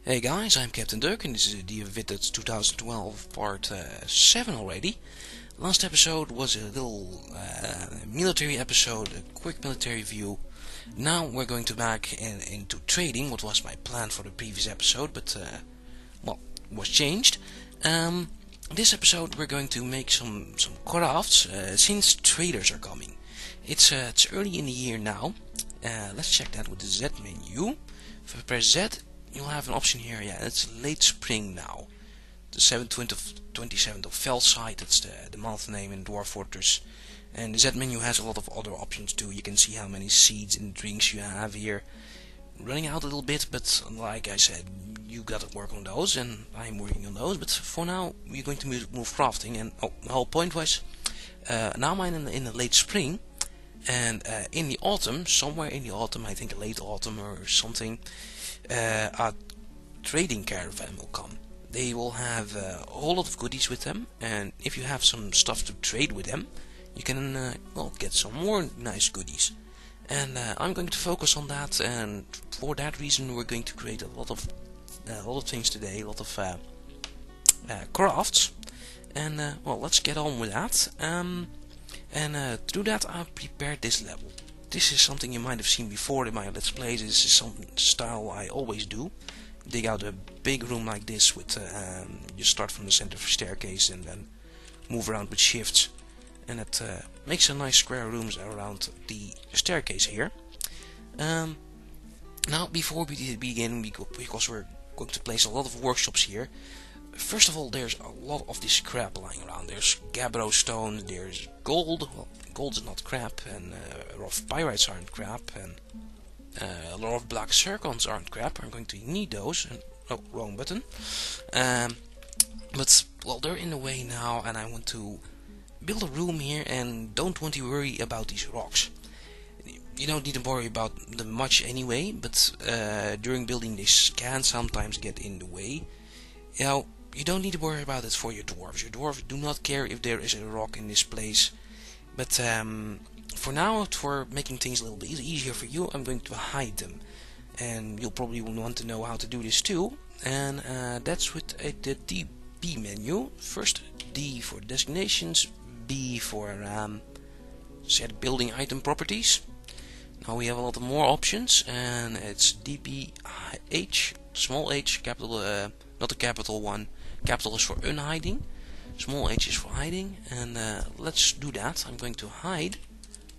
Hey guys, I'm captnduck and this is DFVIDTUTS2012 part 7 already. Last episode was a little military episode, a quick military view. Now we're going to back into trading, what was my plan for the previous episode, but well, was changed. This episode we're going to make some crafts since traders are coming. It's early in the year now. Let's check that with the Z menu. If I press Z, you'll have an option here. Yeah, it's late spring now. The 27th of Felside, that's the month name in Dwarf Fortress. And the Z menu has a lot of other options too. You can see how many seeds and drinks you have here. Running out a little bit, but like I said, you gotta work on those, and I'm working on those. But for now, we're going to move crafting. And the whole point was, now I'm in the late spring, and in the autumn, somewhere in the autumn, I think late autumn or something, a trading caravan will come. They will have a whole lot of goodies with them, and if you have some stuff to trade with them, you can well, get some more nice goodies. And I'm going to focus on that, and for that reason we're going to create a lot of things today, a lot of crafts. And well, let's get on with that. To do that, I've prepared this level. This is something you might have seen before in my Let's Plays. This is some style I always do. Dig out a big room like this with you start from the center of the staircase and then move around with shifts, and it makes a nice square rooms around the staircase here. Now before we begin, because we're going to place a lot of workshops here, first of all, there's a lot of this crap lying around. There's gabbro stone, there's gold. Well, gold is not crap, and a lot of pyrites aren't crap, and a lot of black zircons aren't crap. I'm going to need those. And, oh, wrong button. But well, they're in the way now, and I want to build a room here, and don't want to worry about these rocks. You don't need to worry about them much anyway, but during building this can sometimes get in the way. You know, you don't need to worry about it for your dwarves. Your dwarves do not care if there is a rock in this place. But for now, for making things a little bit easier for you, I'm going to hide them. And you'll probably want to know how to do this too. And that's with the DB menu. First D for designations, B for set building item properties. Now we have a lot more options, and it's DBH, small h, capital, not the capital one. Capital is for unhiding, small h is for hiding, and let's do that. I'm going to hide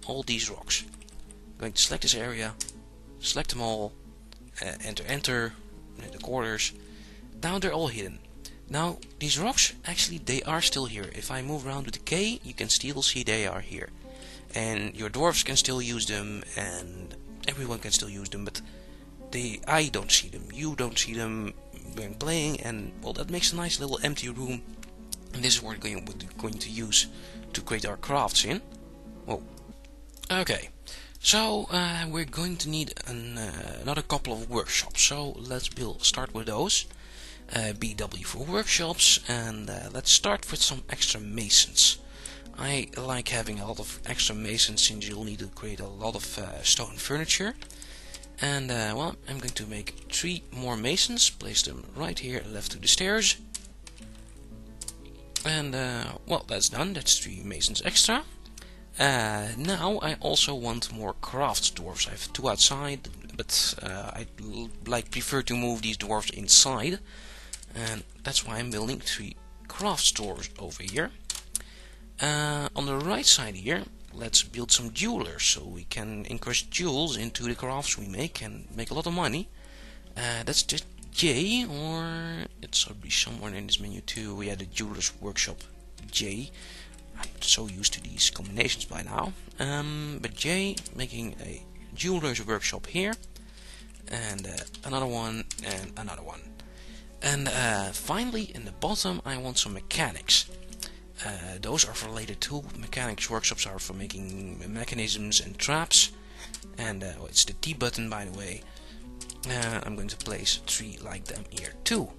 all these rocks. I'm going to select this area, select them all, enter the quarters. Now they're all hidden. Now these rocks, actually they are still here. If I move around with the K, you can still see they are here. And your dwarves can still use them, and everyone can still use them, but I don't see them, you don't see them when playing, and well, that makes a nice little empty room. And this is what we're going to use to create our crafts in. Whoa. Okay, so we're going to need another couple of workshops, so let's start with those. BW for workshops, and let's start with some extra masons. I like having a lot of extra masons since you'll need to create a lot of stone furniture. And well, I'm going to make 3 more masons, place them right here left to the stairs. And well, that's done. That's 3 masons extra. Now I also want more crafts dwarves. I have 2 outside, but I prefer to move these dwarves inside, and that's why I'm building 3 crafts dwarves over here. On the right side here, let's build some jewelers, so we can increase jewels into the crafts we make and make a lot of money. That's just J, or it's probably somewhere in this menu too. We had the jeweler's workshop J. I'm so used to these combinations by now. But J, making a jeweler's workshop here, and another one, and another one. And finally, in the bottom, I want some mechanics. Those are related to mechanics. Workshops are for making mechanisms and traps, and well, it's the T button, by the way. I'm going to place 3 like them here too.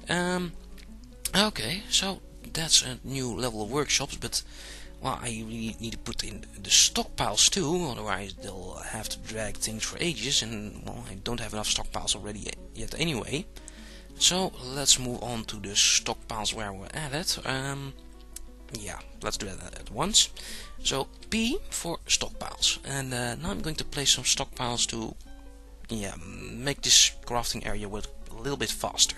Okay, so that's a new level of workshops, but well, I really need to put in the stockpiles too, otherwise they'll have to drag things for ages, and well, I don't have enough stockpiles already yet anyway. So let's move on to the stockpiles where we're at it. Yeah, let's do that at once. So P for stockpiles, and now I'm going to place some stockpiles to make this crafting area work a little bit faster.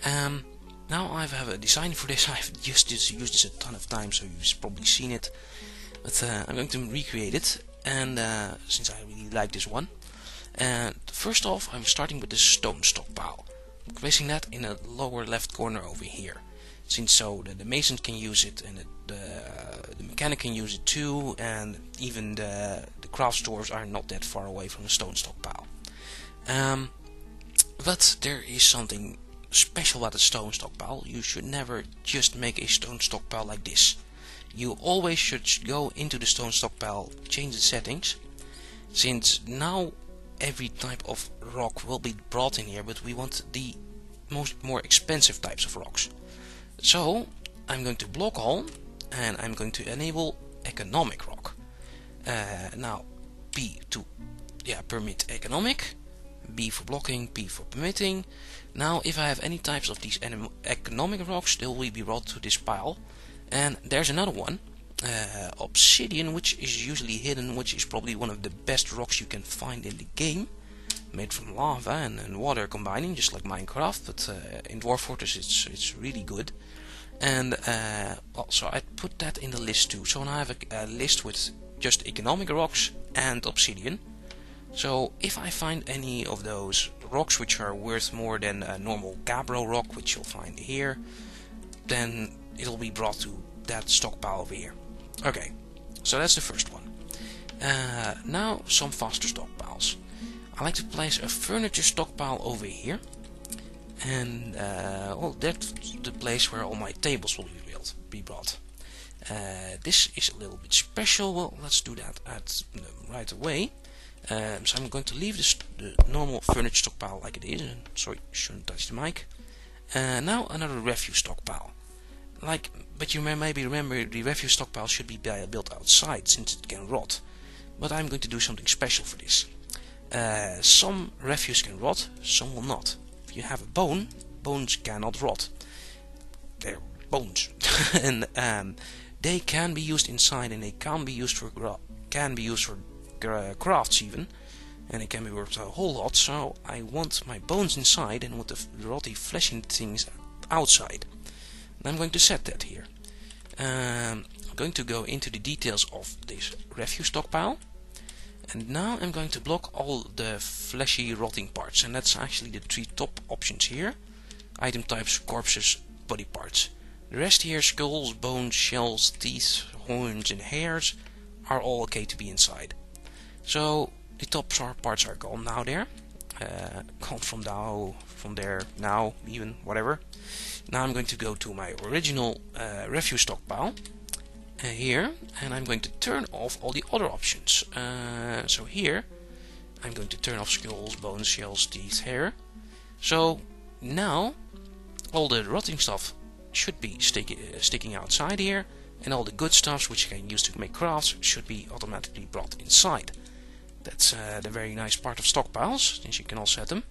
Now I have a design for this. I've used this a ton of times, so you've probably seen it. But I'm going to recreate it, and since I really like this one. And first off, I'm starting with the stone stockpile. I'm placing that in the lower left corner over here. Since so the mason can use it, and the mechanic can use it too, and even the craft stores are not that far away from the stone stockpile. But there is something special about the stone stockpile. You should never just make a stone stockpile like this. You always should go into the stone stockpile, change the settings, since now every type of rock will be brought in here, but we want the more expensive types of rocks. So I'm going to block all, and I'm going to enable economic rock. Now P to permit economic, B for blocking, P for permitting. Now if I have any types of these economic rocks, they will be brought to this pile. And there's another one, obsidian, which is usually hidden, which is probably one of the best rocks you can find in the game, made from lava and water combining, just like Minecraft, but in Dwarf Fortress it's really good. And also I put that in the list too, so now I have a list with just economic rocks and obsidian. So if I find any of those rocks which are worth more than a normal gabbro rock, which you'll find here, then it'll be brought to that stockpile over here. Okay, so that's the first one. Now some faster stockpiles. I like to place a furniture stockpile over here, and well, that's the place where all my tables will be brought. This is a little bit special. Well, let's do that right away. So I'm going to leave the normal furniture stockpile like it is. And sorry, shouldn't touch the mic. Now another refuse stockpile. But you may maybe remember the refuse stockpile should be built outside since it can rot. But I'm going to do something special for this. Some refuse can rot, some will not. If you have a bone, bones cannot rot. They're bones, and they can be used inside, and they can be used for crafts even, and it can be worth a whole lot. So I want my bones inside, and want the rotty fleshy things outside. And I'm going to set that here. I'm going to go into the details of this refuse stockpile. And now I'm going to block all the fleshy rotting parts, and that's actually the three top options here. Item types, corpses, body parts. The rest here, skulls, bones, shells, teeth, horns and hairs, are all okay to be inside. So the top parts are gone now there. Gone from there now, even, whatever. Now I'm going to go to my original refuse stockpile. Here, and I'm going to turn off all the other options. So here I'm going to turn off skulls, bones, shells, teeth, hair. So now all the rotting stuff should be sticking outside here, and all the good stuffs which you can use to make crafts should be automatically brought inside. That's the very nice part of stockpiles, since you can all set them.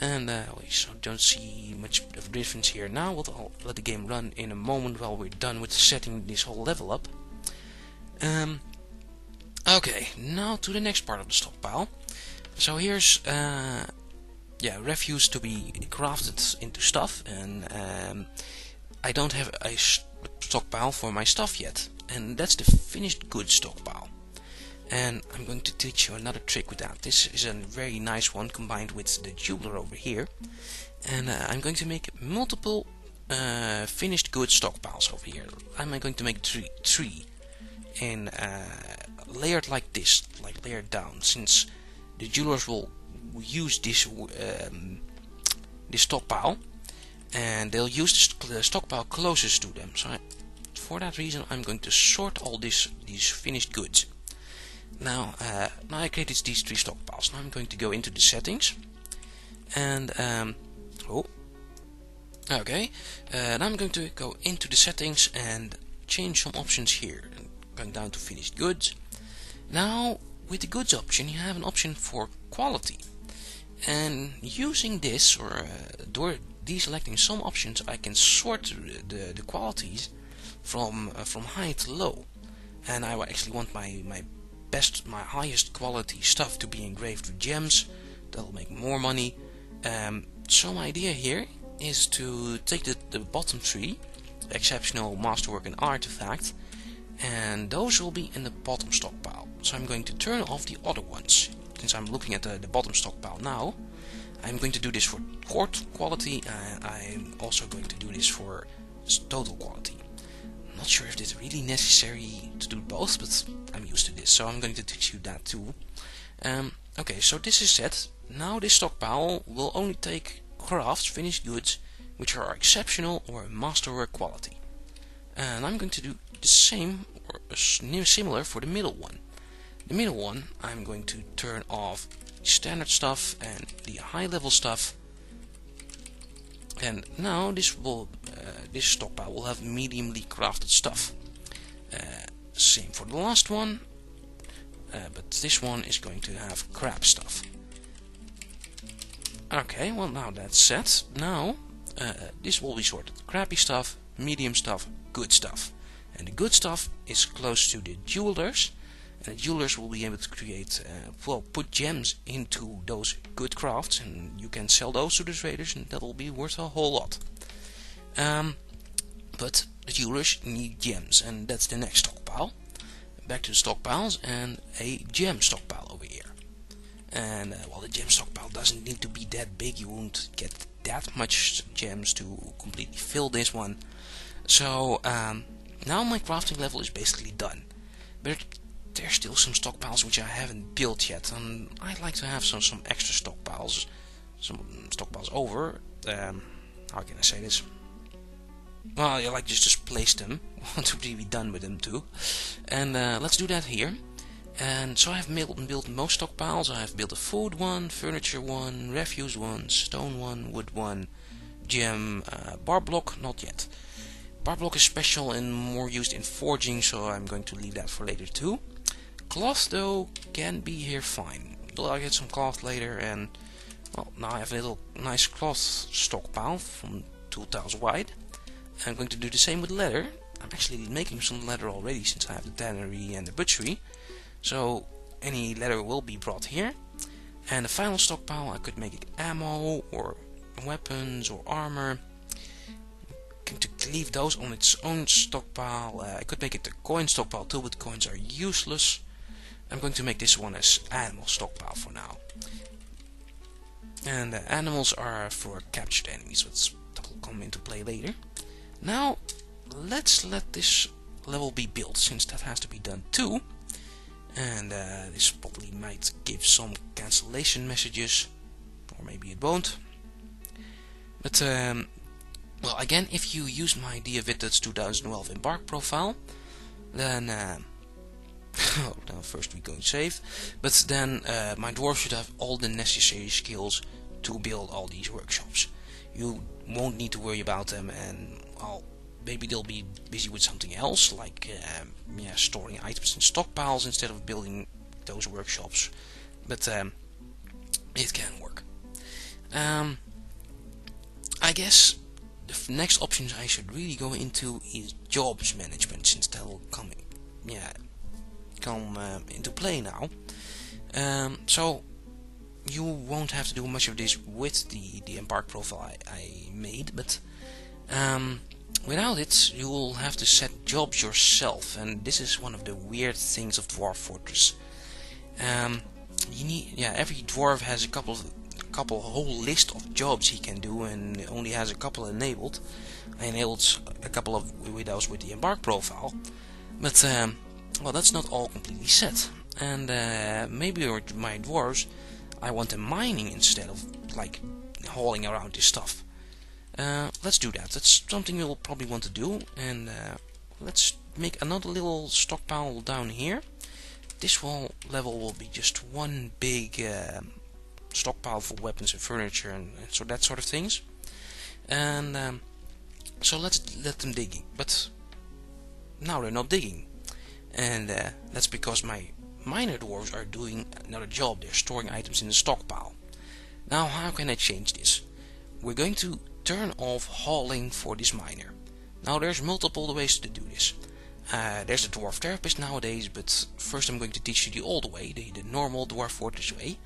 And so don't see much of a difference here now. I'll let the game run in a moment while we're done with setting this whole level up. Okay, now to the next part of the stockpile. So here's refuse to be crafted into stuff, and I don't have a stockpile for my stuff yet, and that's the finished goods stockpile. And I'm going to teach you another trick with that. This is a very nice one combined with the jeweler over here. And I'm going to make multiple finished goods stockpiles over here. I'm going to make three in layered like this, like layered down, since the jewelers will use this stockpile, and they'll use the stockpile closest to them. So for that reason I'm going to sort all these finished goods. Now I created these three stockpiles. Now I'm going to go into the settings, and now I'm going to go into the settings and change some options here. Going down to finished goods. Now with the goods option you have an option for quality, And using this, or deselecting some options, I can sort the qualities from high to low. And I actually want my highest quality stuff to be engraved with gems. That'll make more money. So my idea here is to take the bottom three, exceptional, masterwork and artifact, and those will be in the bottom stockpile. So I'm going to turn off the other ones. Since I'm looking at the bottom stockpile now, I'm going to do this for court quality, and I'm also going to do this for total quality. I'm not sure if it's really necessary to do both, but I'm used to this, so I'm going to teach you that too. Okay, so this is set. Now this stockpile will only take crafts, finished goods, which are exceptional or masterwork quality. And I'm going to do the same or similar for the middle one. The middle one, I'm going to turn off standard stuff and the high level stuff. And now this stockpile will have mediumly crafted stuff. Same for the last one, but this one is going to have crap stuff. Okay, well now that's set. Now this will be sorted: crappy stuff, medium stuff, good stuff. And the good stuff is close to the jewelers, and the jewelers will be able to create, put gems into those good crafts, and you can sell those to the traders, and that will be worth a whole lot. But the jewelers need gems, and that's the next stockpile. Back to the stockpiles, and a gem stockpile over here. And well, the gem stockpile doesn't need to be that big. You won't get that much gems to completely fill this one. So now my crafting level is basically done, but there's still some stockpiles which I haven't built yet, and I'd like to have some extra stockpiles, over. How can I say this? Well, I like just place them. I want to be done with them too, and let's do that here. And so I have built most stockpiles. I have built a food one, furniture one, refuse one, stone one, wood one, gem, bar block, not yet. Bar block is special and more used in forging, so I'm going to leave that for later too. Cloth though can be here fine. I'll get some cloth later, and well, now I have a little nice cloth stockpile from 2 tiles wide. I'm going to do the same with leather. I'm actually making some leather already since I have the tannery and the butchery. So any leather will be brought here. And the final stockpile, I could make it ammo or weapons or armor. I'm going to leave those on its own stockpile. I could make it a coin stockpile too, but coins are useless. I'm going to make this one as animal stockpile for now. And animals are for captured enemies, that will come into play later. Now let's let this level be built, since that has to be done too. And this probably might give some cancellation messages, or maybe it won't. But well, again, if you use my DFVIDTUTS2012 embark profile, then oh, now first we go and save. But then my dwarf should have all the necessary skills to build all these workshops. You won't need to worry about them, and well, maybe they'll be busy with something else, like storing items in stockpiles instead of building those workshops. But it can work. I guess the next options I should really go into is jobs management, since that will come into play now. So you won't have to do much of this with the embark profile I made, but without it you will have to set jobs yourself, and this is one of the weird things of Dwarf Fortress. You need, every dwarf has a whole list of jobs he can do, and only has a couple enabled. I enabled a couple of those with the embark profile, but well, that's not all completely set. And maybe with my dwarves I want them mining instead of like hauling around this stuff. Let's do that. That's something you'll probably want to do, and let's make another little stockpile down here. This level will be just one big stockpile for weapons and furniture and so that sort of things. And so let's let them digging. But now they're not digging, and that's because my miner dwarves are doing another job. They're storing items in the stockpile. Now how can I change this? We're going to turn off hauling for this miner. Now there's multiple ways to do this. There's the dwarf therapist nowadays, but first I'm going to teach you the old way, the normal dwarf fortress way.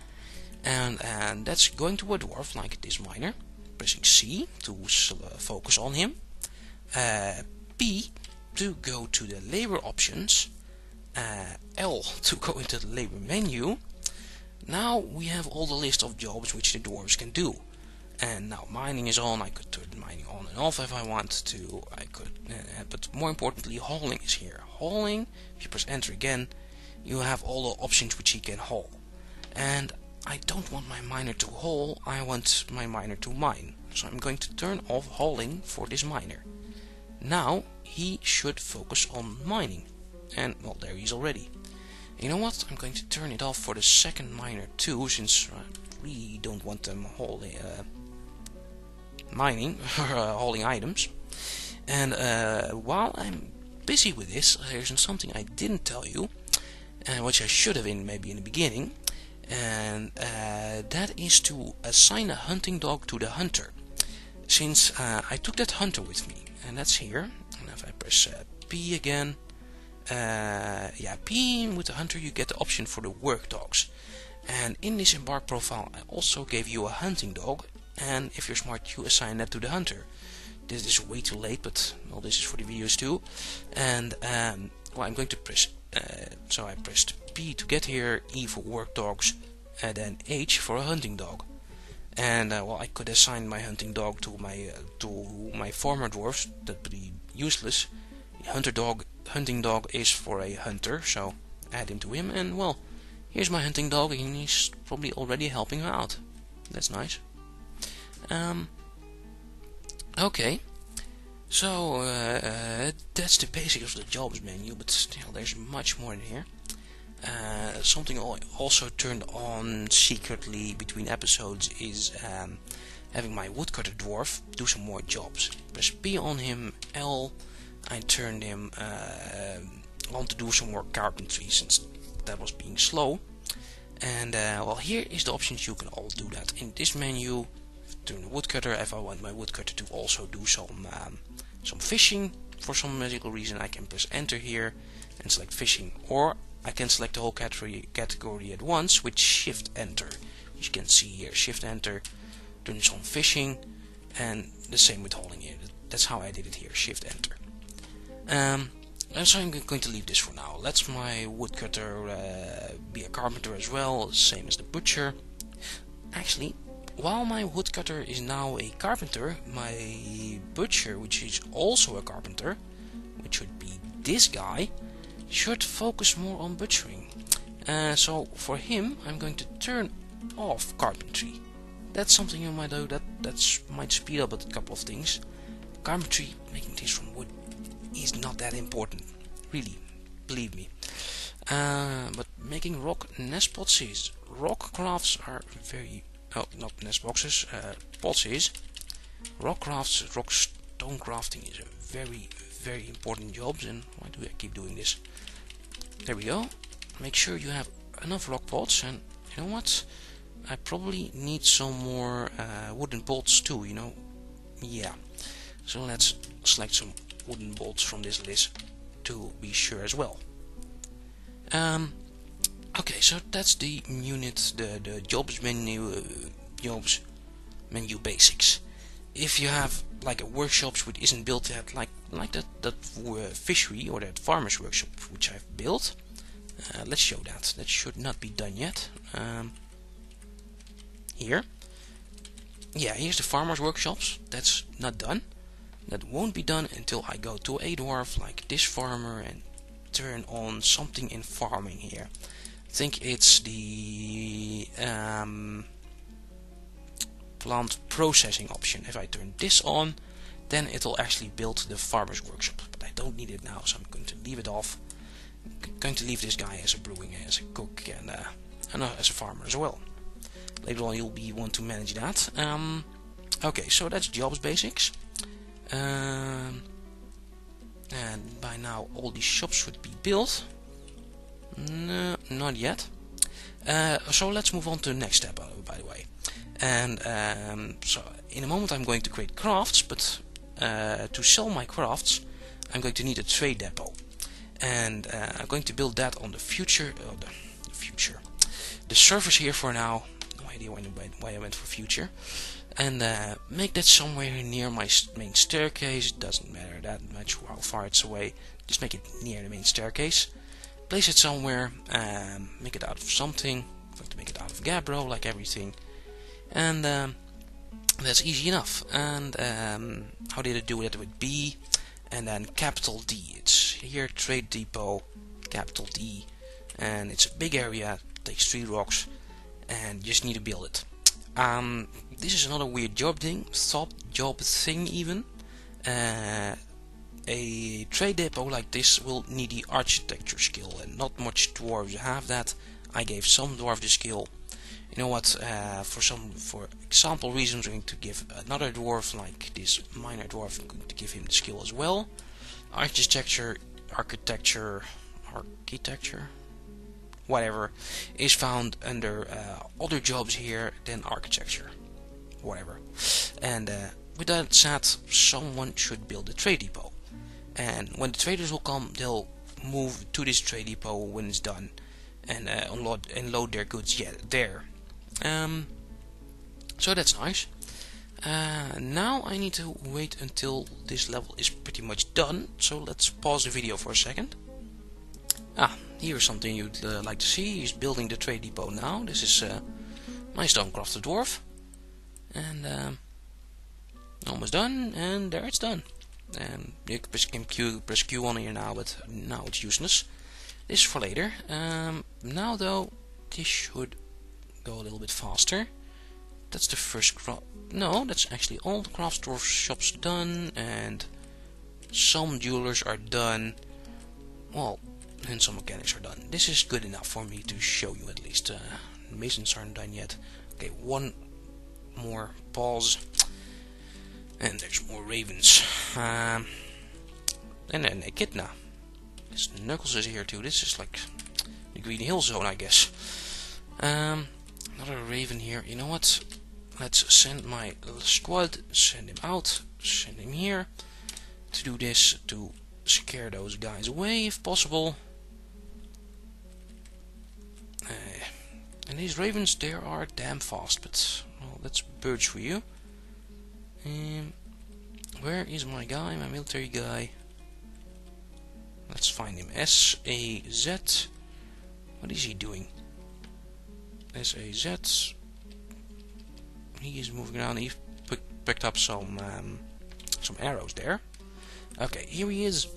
And that's going to a dwarf like this miner, pressing C to focus on him, P to go to the labor options, L to go into the labor menu. Now we have all the list of jobs which the dwarves can do. And now mining is on. I could turn mining on and off if I want to. I could, but more importantly, hauling is here. Hauling, if you press enter again, you have all the options which he can haul. And I don't want my miner to haul, I want my miner to mine. So I'm going to turn off hauling for this miner. Now he should focus on mining. And well, there he is already. You know what? I'm going to turn it off for the second miner too, since I really don't want them hauling, mining or hauling items. And while I'm busy with this, there's something I didn't tell you, which I should have maybe in the beginning, and that is to assign a hunting dog to the hunter. Since I took that hunter with me, and that's here, and if I press P again, P with the hunter, you get the option for the work dogs. And in this embark profile I also gave you a hunting dog, and if you're smart you assign that to the hunter. This is way too late, but well, this is for the videos too. And well, I'm going to press so I pressed P to get here, E for work dogs, and then H for a hunting dog. And well, I could assign my hunting dog to my farmer dwarfs. That would be useless. The hunting dog is for a hunter, so add him to him, and well, here's my hunting dog, and he's probably already helping him out. That's nice. Okay, so that's the basics of the jobs menu, but still there's much more in here. Something I also turned on secretly between episodes is having my woodcutter dwarf do some more jobs. Press P on him, L, I turned him on to do some more carpentry since that was being slow. And well, here is the options. You can all do that in this menu. Turn the woodcutter. If I want my woodcutter to also do some fishing for some magical reason, I can press enter here and select fishing, or I can select the whole category at once with shift enter. You can see here, shift enter, doing some fishing, and the same with hauling here. That's how I did it here, shift enter. And so I'm going to leave this for now. Let's my woodcutter be a carpenter as well, same as the butcher. Actually, while my woodcutter is now a carpenter, my butcher, which is also a carpenter, which should be this guy, should focus more on butchering. So for him, I'm going to turn off carpentry. That's something you might do. That might speed up a couple of things. Carpentry, making things from wood, is not that important, really, believe me. But making rock nest pots is. Rock crafts are very, not nest boxes, pots is. Rock crafts, rock stone crafting is a very important job. And why do I keep doing this? There we go. Make sure you have enough rock pots, and you know what? I probably need some more wooden bolts too, you know. Yeah. So let's select some wooden bolts from this list to be sure as well. Okay, so that's the unit, the jobs menu, menu basics. If you have like a workshop which isn't built yet, like that fishery or that farmer's workshop which I've built, let's show that. That should not be done yet. Here, yeah, here's the farmer's workshops. That's not done. That won't be done until I go to a dwarf like this farmer and turn on something in farming here. I think it's the plant processing option. If I turn this on, then it'll actually build the farmer's workshop. But I don't need it now, so I'm going to leave it off. I'm going to leave this guy as a brewing, as a cook, and as a farmer as well. Later on, you'll want to manage that. Okay, so that's jobs basics. And by now all these shops should be built. No, not yet. So let's move on to the next step, by the way. And so in a moment I'm going to create crafts, but to sell my crafts I'm going to need a trade depot. And I'm going to build that on the the servers here for now. No idea why I went for future. And make that somewhere near my main staircase. It doesn't matter that much how far it's away. Just make it near the main staircase. Place it somewhere. Make it out of something. I'm going to make it out of gabbro, like everything. And that's easy enough. And how did I do that? With B and then capital D. It's here, trade depot, capital D, and it's a big area. It takes 3 rocks, and you just need to build it. This is another weird job thing, even. A trade depot like this will need the architecture skill, and not much dwarves have that. I gave some dwarf the skill. You know what? For example reasons, I'm going to give another dwarf, like this minor dwarf, I'm going to give him the skill as well. Architecture, whatever, is found under other jobs here than architecture, whatever. And with that said, someone should build a trade depot. And when the traders will come, they'll move to this trade depot when it's done, and unload their goods there. So that's nice. Now I need to wait until this level is pretty much done, so let's pause the video for a second. Here's something you'd like to see. He's building the trade depot now. This is my stonecrafted dwarf, and almost done, and there it's done. You can press Q on here now, but now it's useless. This is for later. Now though, this should go a little bit faster. That's the first no, that's actually all the craft store shops done, and some jewelers are done. Well, and some mechanics are done. This is good enough for me to show you at least. Masons aren't done yet. Okay, one more pause. And there's more ravens. And then Echidna. This Knuckles is here too. This is like the Green Hill Zone, I guess. Another raven here. You know what? Let's send my little squad. Send him out. Send him here. To do this. To scare those guys away if possible. And these ravens, they are damn fast. But, well, that's birds for you. Where is my guy, my military guy? Let's find him. S-A-Z. What is he doing? S-A-Z. He is moving around. He picked up some arrows there. Okay, here he is.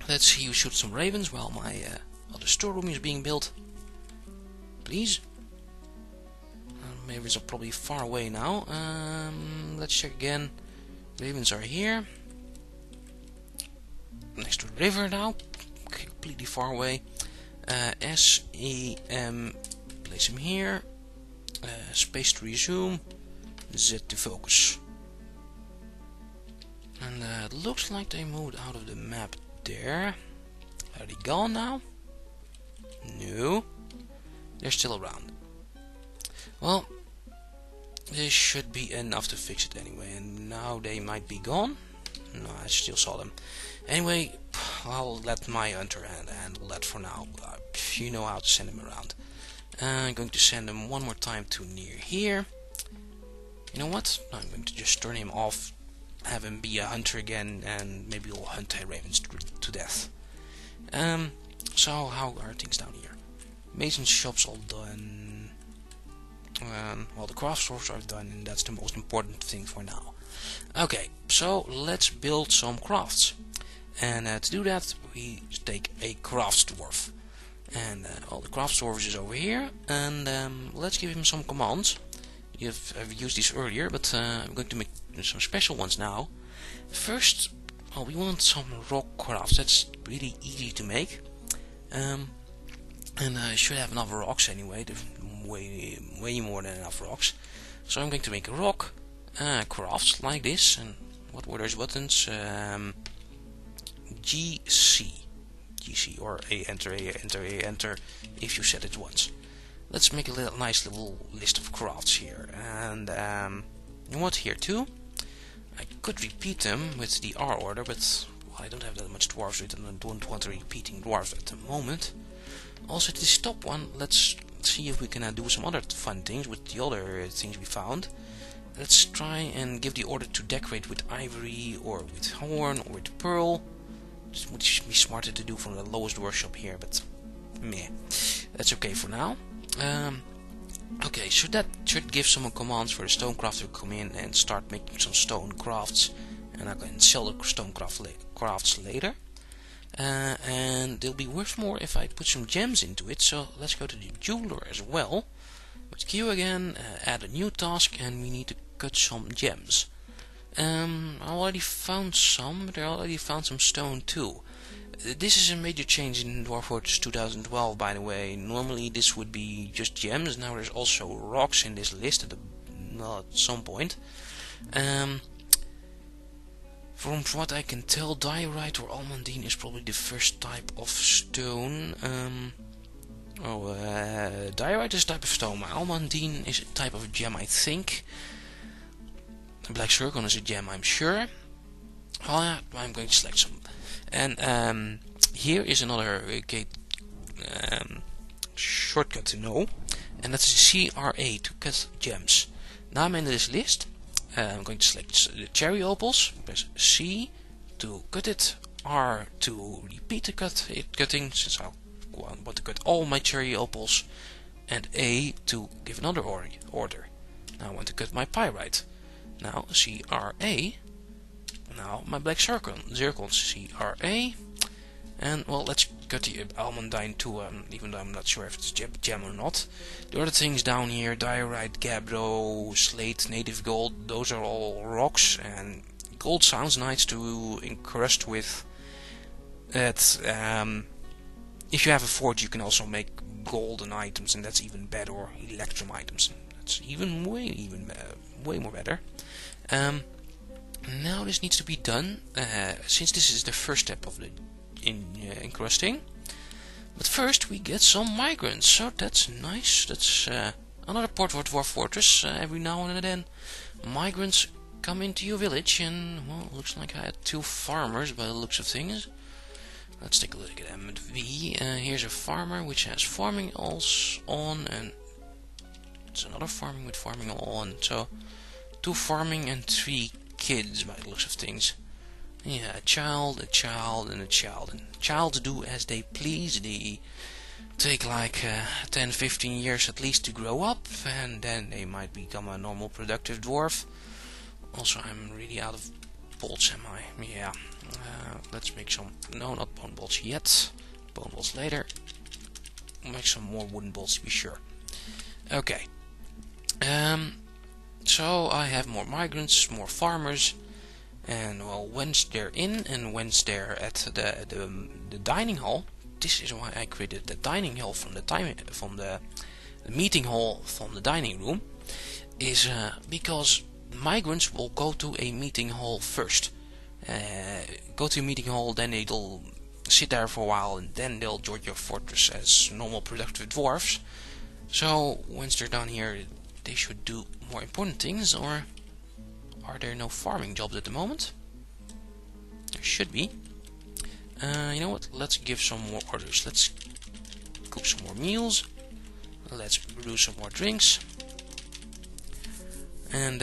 Let's see you shoot some ravens while my other storeroom is being built. Please. Ravens are probably far away now. Let's check again. Ravens are here. Next to the river now. Completely far away. S-E-M. Place him here. Space to resume. Z to focus. And it looks like they moved out of the map there. Are they gone now? No. They're still around. Well, this should be enough to fix it anyway, and now they might be gone. No, I still saw them. Anyway, I'll let my hunter handle that for now. You know how to send them around. I'm going to send him one more time to near here. You know what? I'm going to just turn him off, have him be a hunter again, and maybe we'll hunt ravens to death. So how are things down here? Mason's shop's all done. Well, the craft stores are done, and that's the most important thing for now. Okay, so let's build some crafts. And to do that, we take a craft dwarf. And all the craft dwarf is over here. And let's give him some commands. I've used these earlier, but I'm going to make some special ones now. First, well, we want some rock crafts. That's really easy to make. And I should have enough rocks anyway. Way more than enough rocks. So I'm going to make a rock crafts like this. And what were those buttons? GC or enter if you set it once. let's make a nice little list of crafts here. And you know what, here too? I could repeat them with the R order, but well, I don't have that much dwarves written and don't want to repeating dwarves at the moment. Also, this top one, let's see if we can do some other fun things with the other things we found. Let's try and give the order to decorate with ivory, or with horn, or with pearl. This would be smarter to do from the lowest workshop here, but meh. That's okay for now. Okay, so that should give some commands for the stonecrafter to come in and start making some stone crafts, and I can sell the stone crafts later. And they'll be worth more if I put some gems into it. So let's go to the jeweler as well. With Q again, add a new task, and we need to cut some gems. I already found some, but I already found some stone too. This is a major change in Dwarf Fortress 2012, by the way. Normally this would be just gems. Now there's also rocks in this list at some point. From what I can tell, diorite or almandine is probably the first type of stone. Diorite is a type of stone. Almandine is a type of gem, I think. The black zircon is a gem, I'm sure. Oh yeah, I'm going to select some. And here is another shortcut to know, and that's CRA to cut gems. Now I'm in this list. I'm going to select the cherry opals. Press C to cut it, R to repeat the cutting, since I want to cut all my cherry opals, and A to give another order. Now I want to cut my pyrite. Now CRA. Now my black zircons, CRA. And well, let's cut the almandine too, even though I'm not sure if it's a gem or not. The other things down here, diorite, gabbro, slate, native gold, those are all rocks, and gold sounds nice to encrust with. If you have a forge, you can also make golden items, and that's even better, or electrum items. That's even way more better. Now this needs to be done, since this is the first step of the encrusting. But first we get some migrants, so that's nice. That's another part for Dwarf Fortress. Every now and then migrants come into your village, and well, looks like I had 2 farmers by the looks of things. Let's take a look at MV. Here's a farmer which has farming alls on, and it's another farming with farming all on. So 2 farming and 3 kids by the looks of things. Yeah, a child, and a child. And childs do as they please. They take like 10-15 years at least to grow up, and then they might become a normal productive dwarf. Also, I'm really out of bolts, am I? Yeah. Let's make some... No, not bone bolts yet. Bone bolts later. Make some more wooden bolts to be sure. Okay. So I have more migrants, more farmers, and well, once they're in and once they're at the dining hall, this is why I created the dining hall from the meeting hall from the dining room, is because migrants will go to a meeting hall first. Go to a meeting hall, then they'll sit there for a while, and then they'll join your fortress as normal productive dwarfs. So once they're done here, they should do more important things. Or are there no farming jobs at the moment? There should be. You know what? Let's give some more orders. Let's cook some more meals. Let's brew some more drinks. And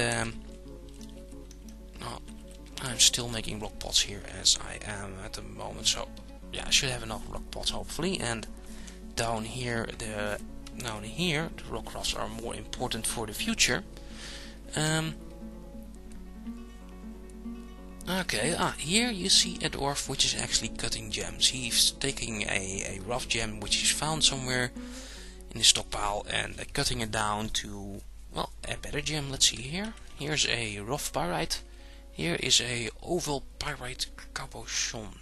I'm still making rock pots here as I am at the moment. So yeah, I should have enough rock pots hopefully. And down here the rock crafts are more important for the future. Okay, here you see a dwarf which is actually cutting gems. He's taking a rough gem which he's found somewhere in the stockpile and cutting it down to, well, a better gem. Let's see here. Here's a rough pyrite. Here is a oval pyrite cabochon.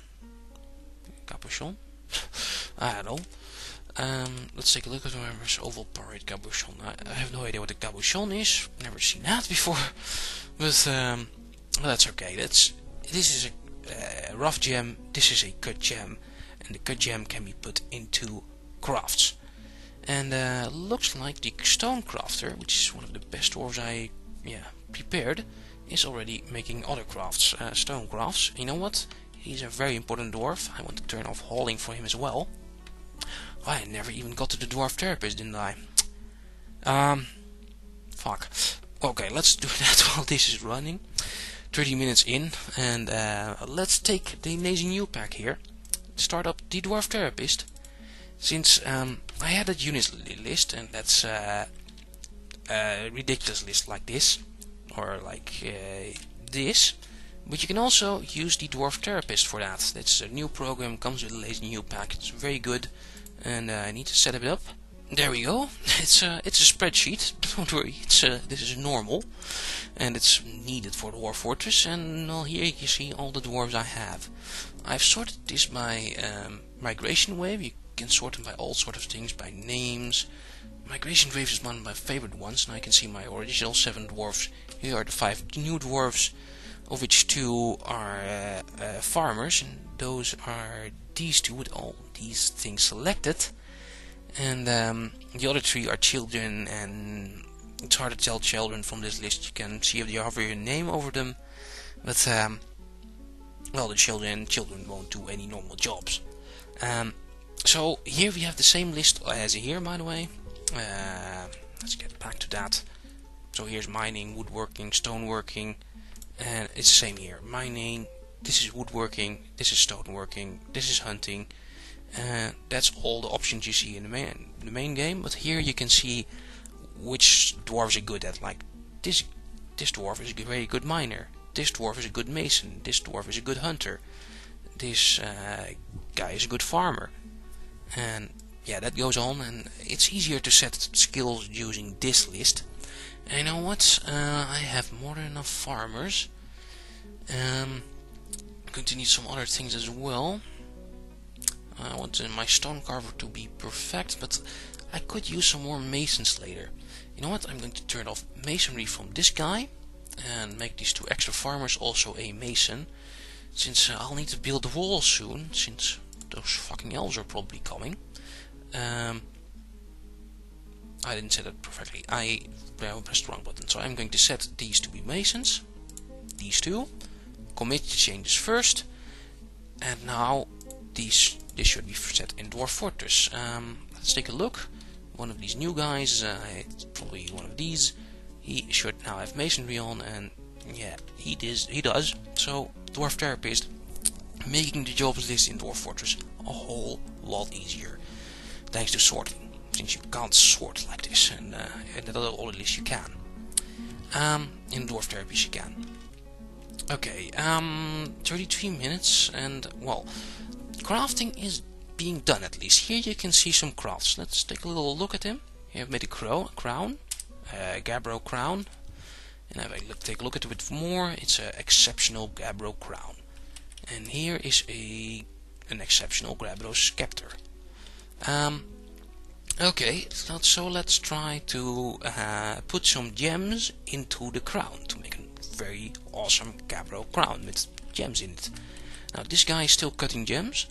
Cabochon? I don't know. Let's take a look at this oval pyrite cabochon. I have no idea what a cabochon is. Never seen that before. But well, that's okay. This is a rough gem. This is a cut gem, and the cut gem can be put into crafts. And looks like the stone crafter, which is one of the best dwarves I prepared, is already making other crafts, stone crafts. You know what? He's a very important dwarf. I want to turn off hauling for him as well. I never even got to the dwarf therapist, didn't I? Fuck. Okay, let's do that while this is running. 30 minutes in, and let's take the amazing new pack here. Start up the dwarf therapist. Since I had a unit list, and that's a ridiculous list like this, or like this, but you can also use the dwarf therapist for that. That's a new program, comes with a lazy new pack. It's very good, and I need to set it up. There we go. It's a spreadsheet. Don't worry. This is normal, and it's needed for Dwarf Fortress. And well, here you see all the dwarves I have. I've sorted this by migration wave. You can sort them by all sorts of things, by names. Migration wave is one of my favorite ones, and I can see my original 7 dwarves. Here are the 5 new dwarves, of which 2 are farmers, and those are these 2 with all these things selected. And the other 3 are children, and it's hard to tell children from this list. You can see if they have your name over them, but well, the children won't do any normal jobs. So here we have the same list as here, by the way. Let's get back to that. So here's mining, woodworking, stoneworking, and it's the same here. Mining, this is woodworking, this is stoneworking, this is hunting. That's all the options you see in the main game, but here you can see which dwarves are good at. Like this dwarf is a very good miner, this dwarf is a good mason, this dwarf is a good hunter, this guy is a good farmer, and yeah, that goes on. And it's easier to set skills using this list. And you know what? I have more than enough farmers. I'm going to need some other things as well. I want my stone carver to be perfect, but I could use some more masons later. You know what? I'm going to turn off masonry from this guy and make these 2 extra farmers also a mason, since I'll need to build the wall soon, since those fucking elves are probably coming. I didn't set it perfectly. I pressed the wrong button, so I'm going to set these to be masons. These 2. Commit changes first, and now this should be set in Dwarf Fortress. Let's take a look. One of these new guys, probably one of these, he should now have masonry on, and yeah, he does. So Dwarf Therapist, making the jobs list in Dwarf Fortress a whole lot easier, thanks to sorting, since you can't sort like this, and at all at least you can. In Dwarf Therapist you can. Okay, 33 minutes, and well, crafting is being done at least. Here you can see some crafts. Let's take a little look at him. Here I've made a crown, Gabbro crown, and if I take a look at it a bit more, it's an exceptional Gabbro crown. And here is an exceptional Gabbro scepter. Okay, so let's try to put some gems into the crown to make a very awesome Gabbro crown with gems in it. Now this guy is still cutting gems.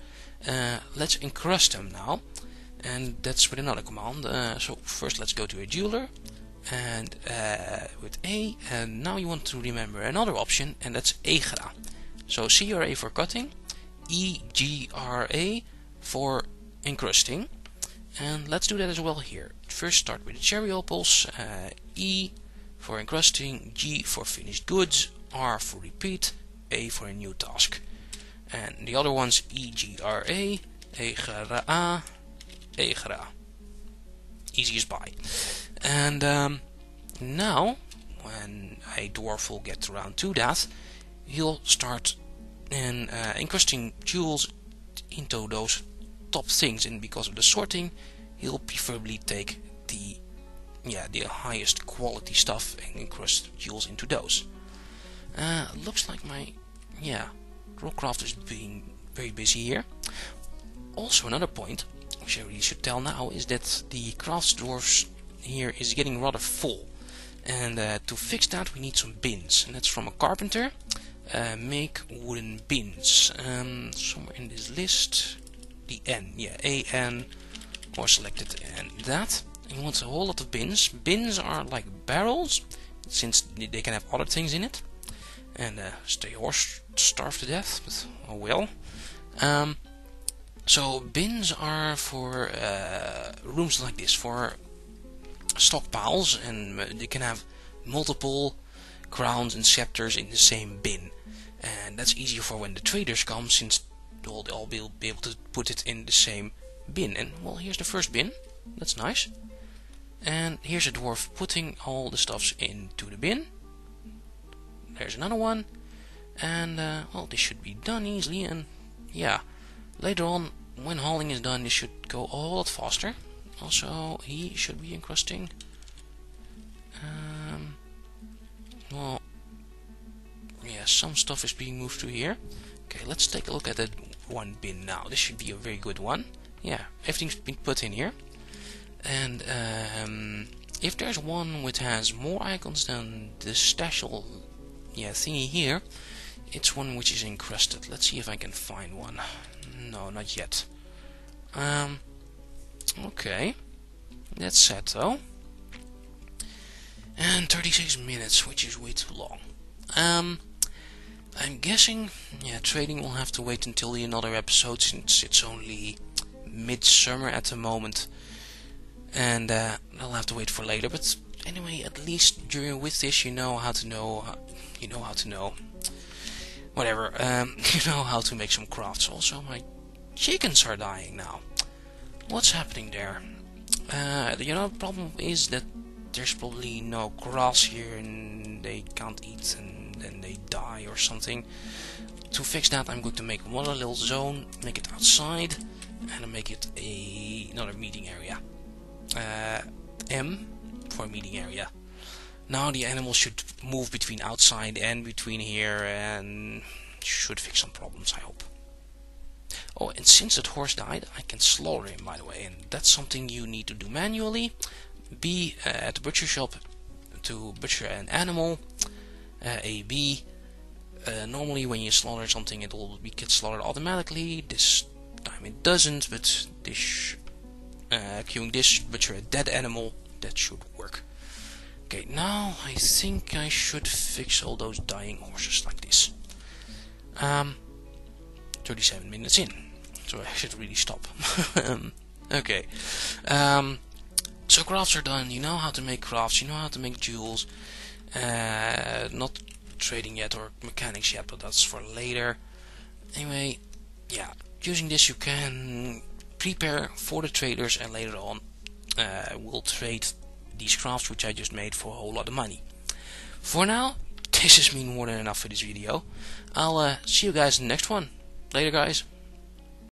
Let's encrust them now, and that's with another command. So first let's go to a jeweler, and with A, and now you want to remember another option, and that's EGRA. So CRA for cutting, EGRA for encrusting, and let's do that as well here. First start with the cherry opals, E for encrusting, G for finished goods, R for repeat, A for a new task. And the other ones, EGRA, EGRA, EGRA. Easy as pie. And now, when a dwarf will get around to that, he'll start encrusting jewels into those top things, and because of the sorting, he'll preferably take the highest quality stuff and encrust jewels into those. Looks like my Rockcraft is being very busy here. Also another point, which I really should tell now, is that the crafts dwarfs here is getting rather full. And to fix that we need some bins. And that's from a carpenter. Make wooden bins. Somewhere in this list, the N, AN, or select it and that. You want a whole lot of bins. Bins are like barrels, since they can have other things in it. And stay horse starve to death, but oh well. So bins are for rooms like this, for stockpiles, and they can have multiple crowns and scepters in the same bin. And that's easier for when the traders come, since they'll all be able to put it in the same bin. And well, here's the first bin. That's nice. And here's a dwarf putting all the stuffs into the bin. There's another one. And well, this should be done easily. And yeah, later on, when hauling is done, this should go a whole lot faster. Also, he should be encrusting. Well, yeah, some stuff is being moved through here. Okay, let's take a look at that one bin now. This should be a very good one. Yeah, everything's been put in here. And if there's one which has more icons than the special thingy here, it's one which is encrusted. Let's see if I can find one. No, not yet. Okay, that's sad though. And 36 minutes, which is way too long. I'm guessing, trading will have to wait until another episode, since it's only midsummer at the moment, and I'll have to wait for later. But anyway, at least with this, you know how to know. Whatever. You know how to make some crafts. Also, my chickens are dying now. What's happening there? The problem is that there's probably no grass here, and they can't eat, and then they die or something. To fix that, I'm going to make one little zone, make it outside, and I'll make it another meeting area. M for meeting area. Now the animals should move between outside and between here, and should fix some problems, I hope. Oh, and since that horse died, I can slaughter him, by the way, and that's something you need to do manually. Be at the butcher shop to butcher an animal. B. Normally when you slaughter something, it will get slaughtered automatically. This time it doesn't, but this queuing this butcher a dead animal, that should work. Okay, now I think I should fix all those dying horses like this. 37 minutes in, so I should really stop. Okay. So crafts are done. You know how to make crafts, you know how to make jewels. Not trading yet or mechanics yet, but that's for later. Anyway, yeah, using this you can prepare for the traders, and later on we'll trade these crafts which I just made for a whole lot of money. For now, this has been more than enough for this video. I'll see you guys in the next one. Later, guys.